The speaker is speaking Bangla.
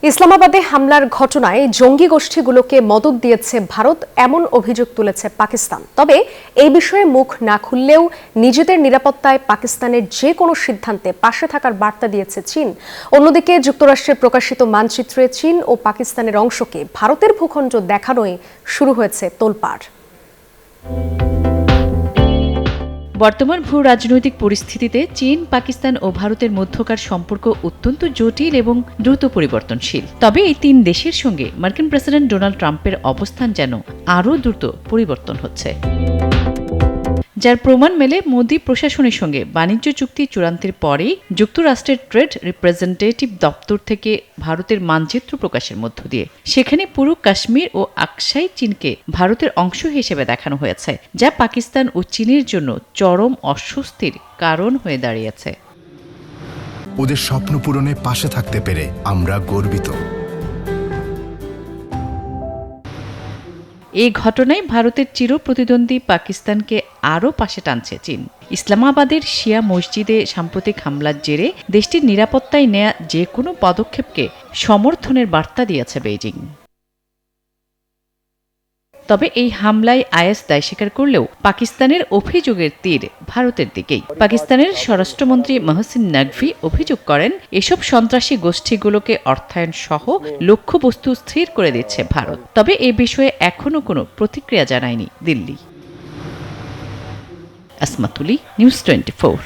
ইসলামাবাদে হামলার ঘটনায় জঙ্গি গোষ্ঠীগুলোকে মদদ দিয়েছে ভারত এমন অভিযোগ তুলেছে পাকিস্তান। তবে এই বিষয়ে মুখ না খুললেও নিজেদের নিরাপত্তায় পাকিস্তানের যে কোনো সিদ্ধান্তে পাশে থাকার বার্তা দিয়েছে চীন। অন্যদিকে যুক্তরাষ্ট্রের প্রকাশিত মানচিত্রে চীন ও পাকিস্তানের অংশকে ভারতের ভূখণ্ড দেখানোয় শুরু হয়েছে তোলপাড়। বর্তমান ভূ রাজনৈতিক পরিস্থিতিতে চীন, পাকিস্তান ও ভারতের মধ্যকার সম্পর্ক অত্যন্ত জটিল এবং দ্রুত পরিবর্তনশীল। তবে এই তিন দেশের সঙ্গে মার্কিন প্রেসিডেন্ট ডোনাল্ড ট্রাম্পের অবস্থান যেন আরও দ্রুত পরিবর্তন হচ্ছে, যার প্রমাণ মেলে মোদি প্রশাসনের সঙ্গে বাণিজ্য চুক্তি চূড়ান্তের পরেই যুক্তরাষ্ট্রের ট্রেড রিপ্রেজেন্টেটিভ দপ্তর থেকে ভারতের মানচিত্র প্রকাশের মধ্য দিয়ে। সেখানে পুরো কাশ্মীর ও আকসাই চীনকে ভারতের অংশ হিসেবে দেখানো হয়েছে, যা পাকিস্তান ও চীনের জন্য চরম অস্বস্তির কারণ হয়ে দাঁড়িয়েছে। ওদের স্বপ্ন পূরণে পাশে থাকতে পেরে আমরা গর্বিত। এই ঘটনায় ভারতের চিরপ্রতিদ্বন্দ্বী পাকিস্তানকে আরও পাশে টানছে চীন। ইসলামাবাদের শিয়া মসজিদে সাম্প্রতিক হামলার জেরে দেশটির নিরাপত্তায় নেয়া যে কোনো পদক্ষেপকে সমর্থনের বার্তা দিয়েছে বেইজিং। তবে এই হামলায় আইএস দায় স্বীকার করলেও পাকিস্তানের অভিযোগের তীর ভারতের দিকেই। পাকিস্তানের স্বরাষ্ট্রমন্ত্রী মহসিন নকভি অভিযোগ করেন, এসব সন্ত্রাসী গোষ্ঠীগুলোকে অর্থায়ন সহ লক্ষ্যবস্তু স্থির করে দিচ্ছে ভারত। তবে এ বিষয়ে এখনও কোনো প্রতিক্রিয়া জানায়নি দিল্লি। আসমাতুলি, নিউজ 24।